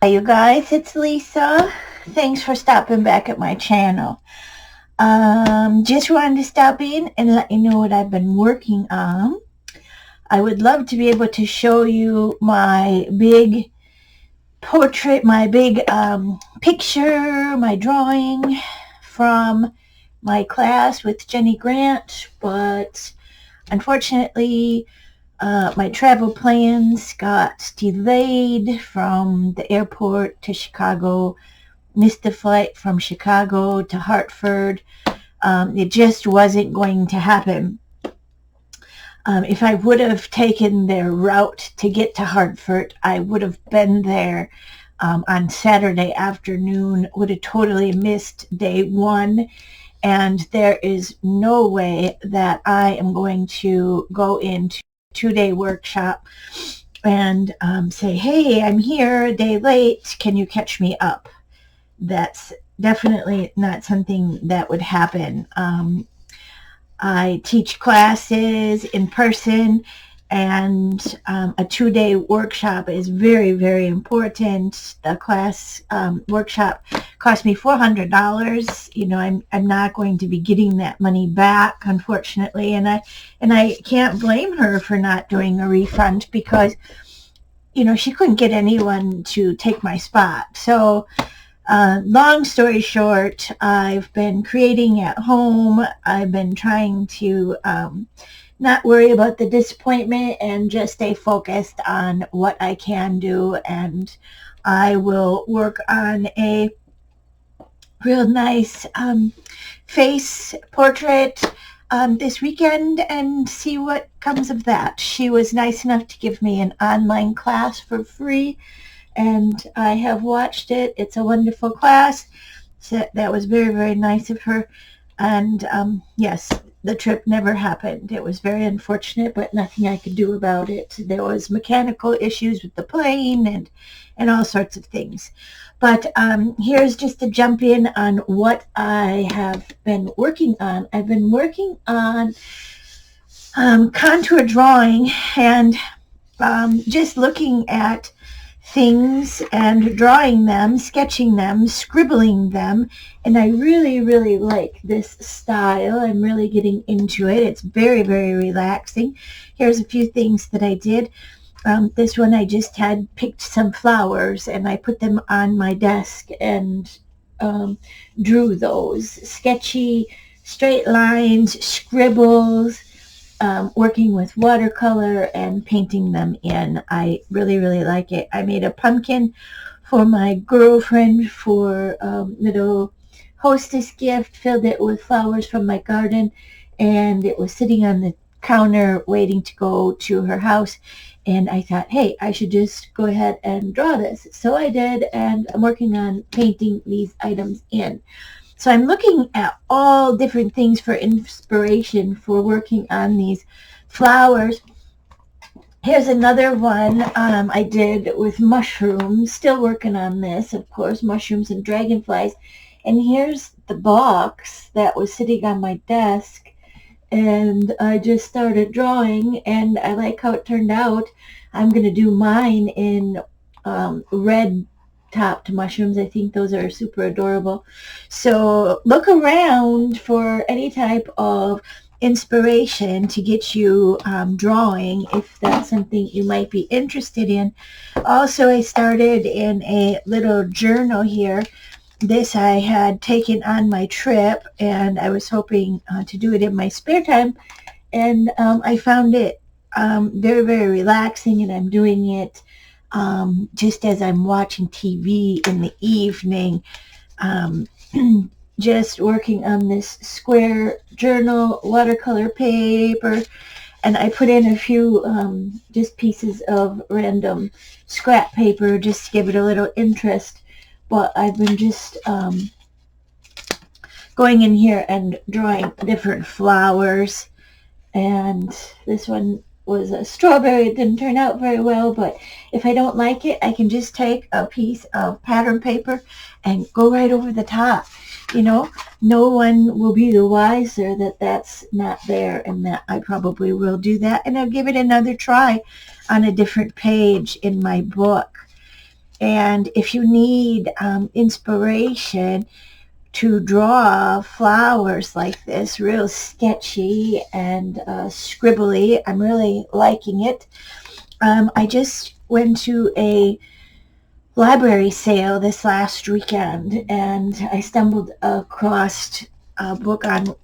Hi, you guys, it's Lisa. Thanks for stopping back at my channel. Just wanted to stop in and let you know what I've been working on. I would love to be able to show you my big portrait, my big picture, my drawing from my class with Jenny Grant, but unfortunately my travel plans got delayed from the airport to Chicago. Missed the flight from Chicago to Hartford. It just wasn't going to happen. If I would have taken their route to get to Hartford, I would have been there on Saturday afternoon, would have totally missed day one. And there is no way that I am going to go into a 2-day workshop and say, hey, I'm here a day late. Can you catch me up? That's definitely not something that would happen. I teach classes in person, and a 2-day workshop is very, very important. The class workshop cost me $400. You know, I'm not going to be getting that money back, unfortunately, and I can't blame her for not doing a refund because, you know, she couldn't get anyone to take my spot. So long story short, I've been creating at home. I've been trying to not worry about the disappointment and just stay focused on what I can do. And I will work on a real nice face portrait this weekend and see what comes of that. She was nice enough to give me an online class for free, and I have watched it. It's a wonderful class. So that was very, very nice of her. And yes, the trip never happened. It was very unfortunate, but nothing I could do about it. There was mechanical issues with the plane and all sorts of things. But here's just to jump in on what I have been working on. I've been working on contour drawing and just looking at things and drawing them, sketching them, scribbling them, and I really, really like this style. I'm really getting into it. It's very, very relaxing. Here's a few things that I did. This one I just had picked some flowers and I put them on my desk and drew those. Sketchy, straight lines, scribbles, working with watercolor and painting them in. I really, really like it. I made a pumpkin for my girlfriend for little hostess gift, filled it with flowers from my garden, and it was sitting on the counter waiting to go to her house. And I thought, hey, I should just go ahead and draw this. So I did, and I'm working on painting these items in. So I'm looking at all different things for inspiration for working on these flowers. Here's another one I did with mushrooms. Still working on this, of course, mushrooms and dragonflies. And here's the box that was sitting on my desk. And I just started drawing, and I like how it turned out. I'm going to do mine in red topped mushrooms. I think those are super adorable. So look around for any type of inspiration to get you drawing if that's something you might be interested in. Also, I started in a little journal here. This I had taken on my trip, and I was hoping to do it in my spare time, and I found it very, very relaxing, and I'm doing it just as I'm watching TV in the evening, just working on this square journal, watercolor paper, and I put in a few just pieces of random scrap paper just to give it a little interest. But I've been just going in here and drawing different flowers, and this one was a strawberry. It didn't turn out very well, but if I don't like it, I can just take a piece of pattern paper and go right over the top. You know, no one will be the wiser that that's not there, and that I probably will do that, and I'll give it another try on a different page in my book. And if you need inspiration to draw flowers like this, real sketchy and scribbly, I'm really liking it. I just went to a library sale this last weekend, and I stumbled across a book on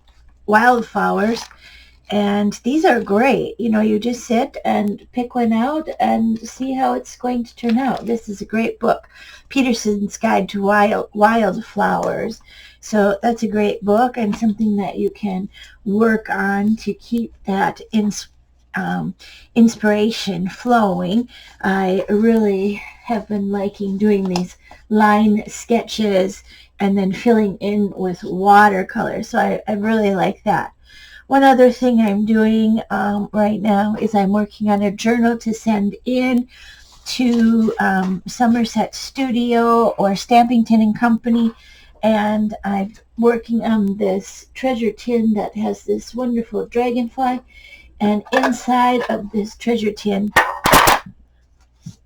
wildflowers, and these are great. You know, you just sit and pick one out and see how it's going to turn out. This is a great book, Peterson's Guide to Wildflowers. So that's a great book and something that you can work on to keep that inspiration flowing. I really have been liking doing these line sketches and then filling in with watercolor. So I really like that. One other thing I'm doing right now is I'm working on a journal to send in to Somerset Studio or Stampington and Company, and I'm working on this treasure tin that has this wonderful dragonfly, and inside of this treasure tin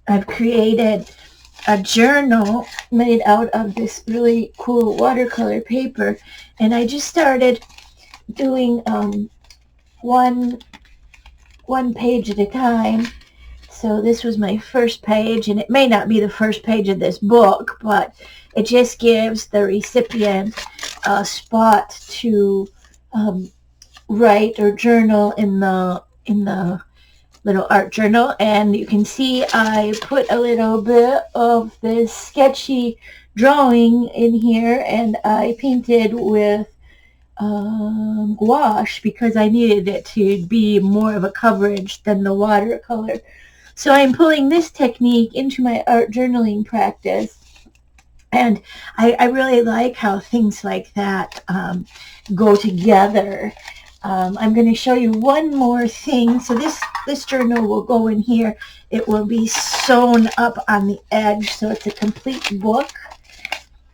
I've created a journal made out of this really cool watercolor paper, and I just started doing one page at a time. So this was my first page, and it may not be the first page of this book, but it just gives the recipient a spot to write or journal in the little art journal. And you can see I put a little bit of this sketchy drawing in here, and I painted with gouache because I needed it to be more of a coverage than the watercolor. So I'm pulling this technique into my art journaling practice, and I really like how things like that go together. I'm going to show you one more thing. So this journal will go in here. It will be sewn up on the edge, so it's a complete book.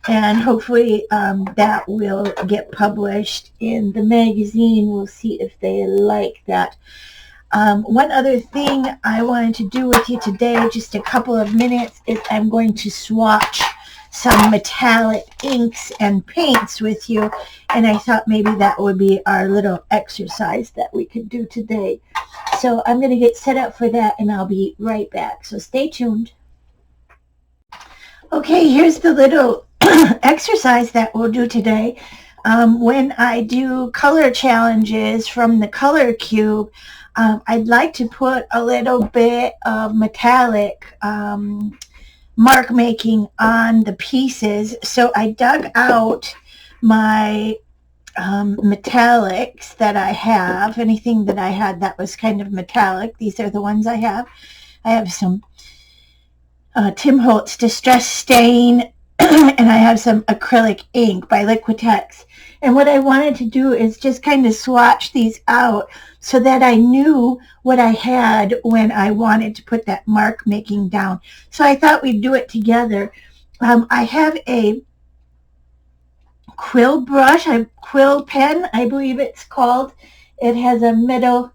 And hopefully that will get published in the magazine. We'll see if they like that. One other thing I wanted to do with you today, just a couple of minutes, is I'm going to swatch some metallic inks and paints with you. And I thought maybe that would be our little exercise that we could do today. So I'm going to get set up for that, and I'll be right back. So stay tuned. Okay, here's the little exercise that we'll do today. When I do color challenges from the color cube, I'd like to put a little bit of metallic mark making on the pieces. So I dug out my metallics that I have, anything that I had that was kind of metallic. These are the ones I have. I have some Tim Holtz Distress Stain, and I have some acrylic ink by Liquitex. And what I wanted to do is just kind of swatch these out so that I knew what I had when I wanted to put that mark making down. So I thought we'd do it together. I have a quill brush, a quill pen, I believe it's called. It has a metal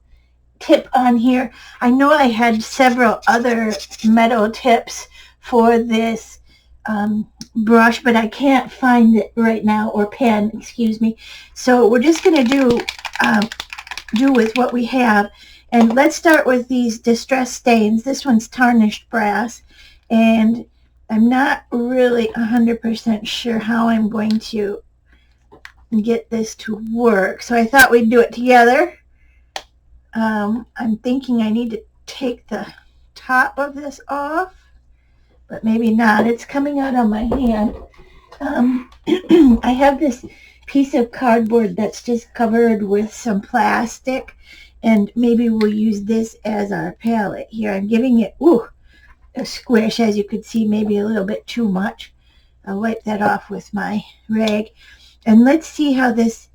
tip on here. I know I had several other metal tips for this brush, but I can't find it right now, or pen, excuse me. So we're just going to do with what we have. And let's start with these distress stains. This one's tarnished brass, and I'm not really 100% sure how I'm going to get this to work. So I thought we'd do it together. I'm thinking I need to take the top of this off, but maybe not. It's coming out on my hand. I have this piece of cardboard that's just covered with some plastic, and maybe we'll use this as our palette here. I'm giving it a squish, as you could see, maybe a little bit too much. I'll wipe that off with my rag. And let's see how this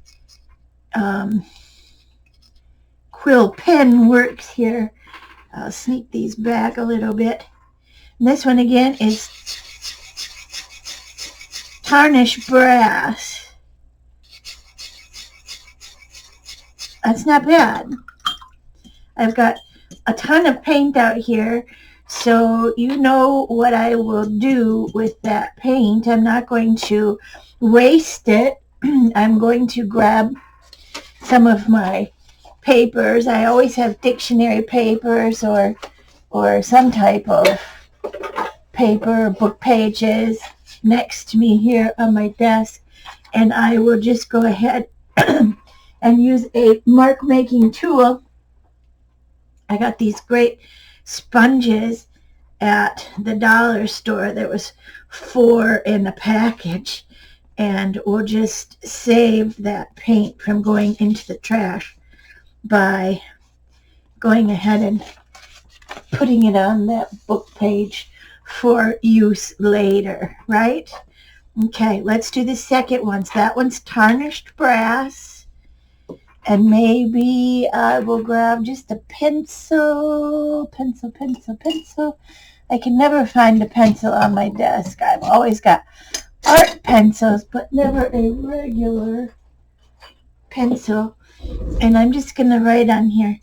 quill pen works here. I'll sneak these back a little bit. And this one again is tarnished brass. That's not bad. I've got a ton of paint out here, So you know what I will do with that paint. I'm not going to waste it. I'm going to grab some of my papers. I always have dictionary papers or some type of paper, book pages next to me here on my desk, and I will just go ahead and use a mark making tool. I got these great sponges at the dollar store. There was 4 in a package, and we'll just save that paint from going into the trash by going ahead and putting it on that book page for use later, right? Okay, let's do the second one. So that one's tarnished brass. And maybe I will grab just a pencil. I can never find a pencil on my desk. I've always got art pencils, but never a regular pencil. And I'm just going to write on here,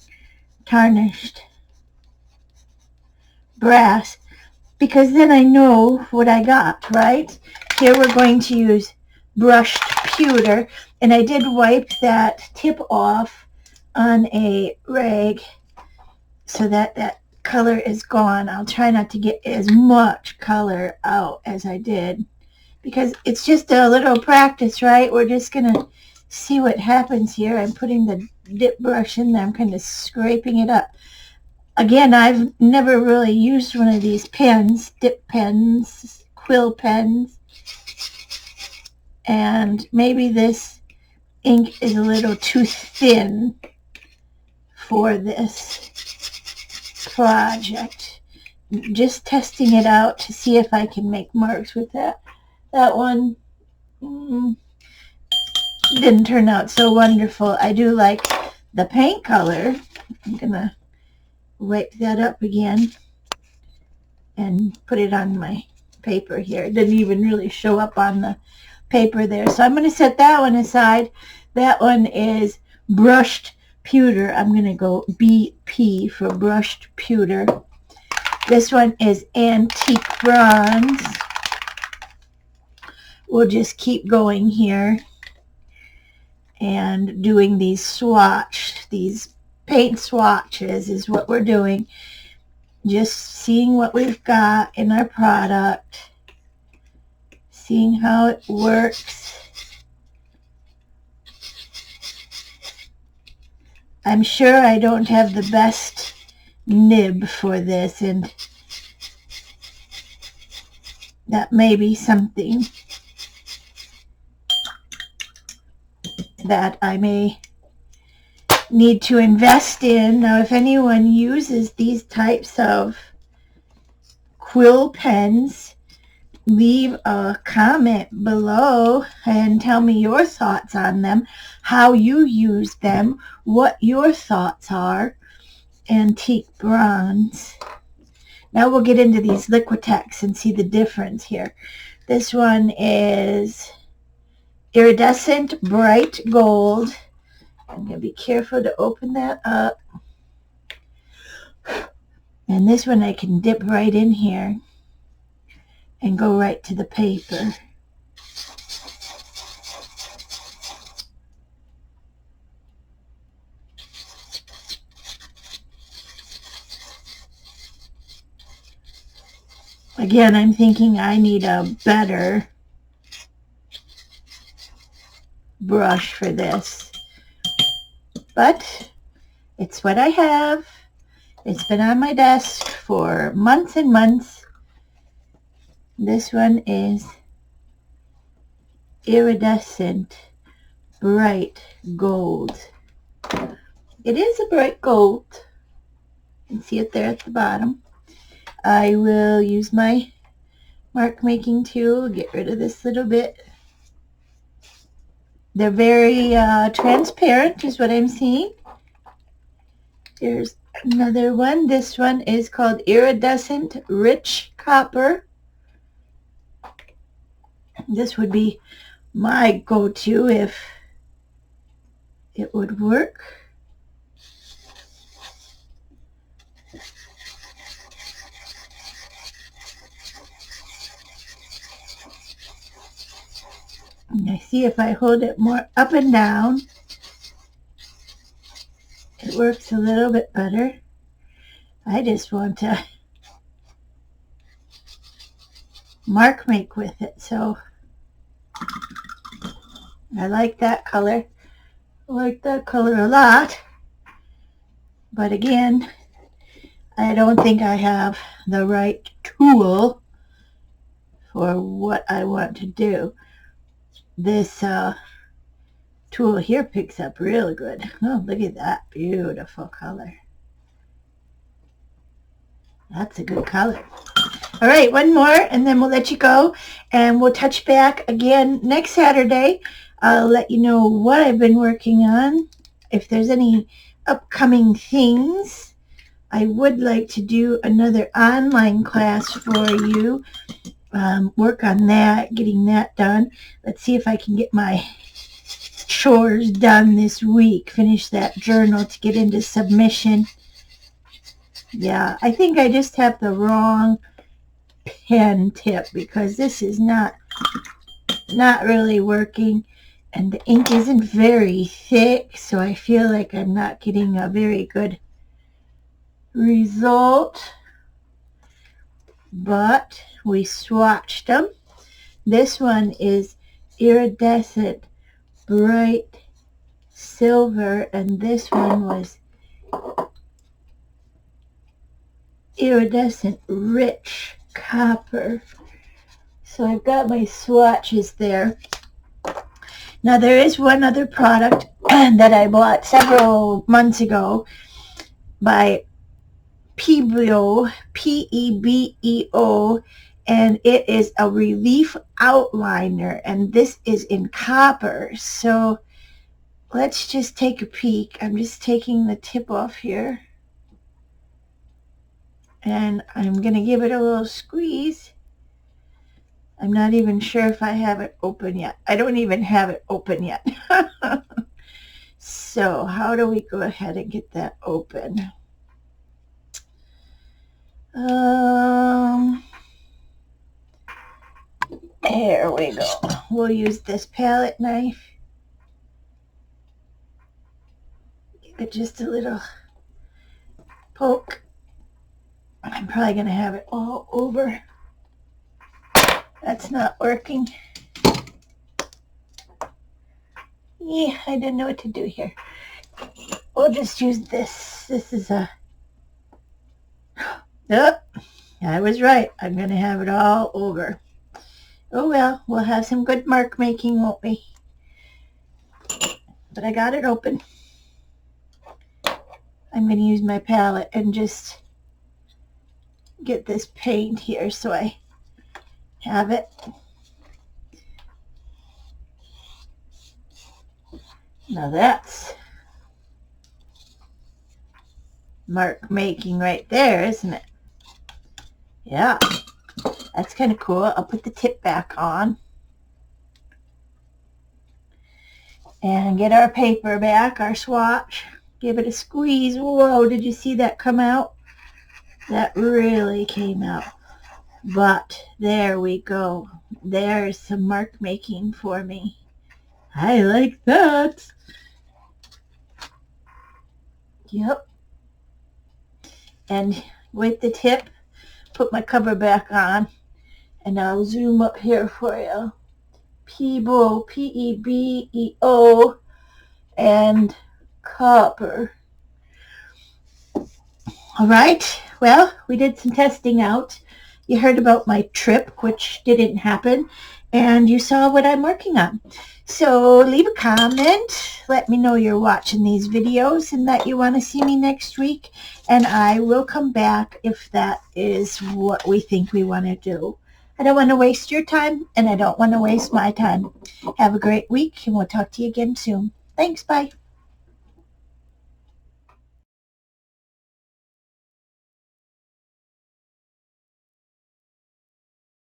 tarnished brass, because then I know what I got, right? Here we're going to use brushed pewter, and I did wipe that tip off on a rag so that that color is gone. I'll try not to get as much color out as I did, because it's just a little practice, right? We're just going to see what happens here. I'm putting the dip brush in there. I'm kind of scraping it up. Again, I've never really used one of these pens, dip pens, quill pens, and maybe this ink is a little too thin for this project. Just testing it out to see if I can make marks with that. That one didn't turn out so wonderful. I do like the paint color. I'm going to wipe that up again and put it on my paper here. It didn't even really show up on the paper there. So I'm going to set that one aside. That one is brushed pewter. I'm going to go BP for brushed pewter. This one is antique bronze. We'll just keep going here and doing these paint swatches is what we're doing. Just seeing what we've got in our product, seeing how it works. I'm sure I don't have the best nib for this, and that may be something that I may need to invest in. Now, if anyone uses these types of quill pens, leave a comment below and tell me your thoughts on them, how you use them, what your thoughts are. Antique bronze. Now we'll get into these Liquitex and see the difference here. This one is iridescent bright gold. I'm going to be careful to open that up. And this one I can dip right in here and go right to the paper. Again, I'm thinking I need a better brush for this, but it's what I have. It's been on my desk for months and months. This one is iridescent bright gold. It is a bright gold. You can see it there at the bottom. I will use my mark making tool, get rid of this little bit. They're very transparent is what I'm seeing. There's another one. This one is called iridescent rich copper. This would be my go-to if it would work. I see if I hold it more up and down, it works a little bit better. I just want to mark make with it, so I like that color. I like that color a lot, but again, I don't think I have the right tool for what I want to do. This tool here picks up really good. Oh, look at that beautiful color. That's a good color. All right, one more, and then we'll let you go, and we'll touch back again next Saturday. I'll let you know what I've been working on. If there's any upcoming things, I would like to do another online class for you. Work on that, getting that done. Let's see if I can get my chores done this week. Finish that journal to get into submission. Yeah, I think I just have the wrong pen tip because this is not really working, and the ink isn't very thick, so I feel like I'm not getting a very good result. But we swatched them. This one is iridescent bright silver, and this one was iridescent rich copper. So I've got my swatches there. Now there is one other product that I bought several months ago by Pebeo, P-E-B-E-O, and it is a relief outliner, and this is in copper. So let's just take a peek. I'm just taking the tip off here, and I'm going to give it a little squeeze. I'm not even sure if I have it open yet. I don't even have it open yet. So how do we go ahead and get that open? There we go. We'll use this palette knife. Give it just a little poke. I'm probably going to have it all over. That's not working. Yeah, I didn't know what to do here. We'll just use this. This is a... Oh, I was right. I'm going to have it all over. Oh well, we'll have some good mark making, won't we? But I got it open. I'm going to use my palette and just get this paint here so I have it. Now that's mark making right there, isn't it? Yeah, that's kind of cool. I'll put the tip back on and get our paper back, our swatch. Give it a squeeze. Whoa, did you see that come out? That really came out. But there we go. There's some mark making for me. I like that. Yep. And with the tip, put my cover back on, and I'll zoom up here for you. Pebeo, P-E-B-E-O, and copper. All right. Well, we did some testing out. You heard about my trip, which didn't happen, and you saw what I'm working on. So leave a comment. Let me know you're watching these videos and that you want to see me next week, and I will come back if that is what we think we want to do. I don't want to waste your time, and I don't want to waste my time. Have a great week, and we'll talk to you again soon. Thanks. Bye.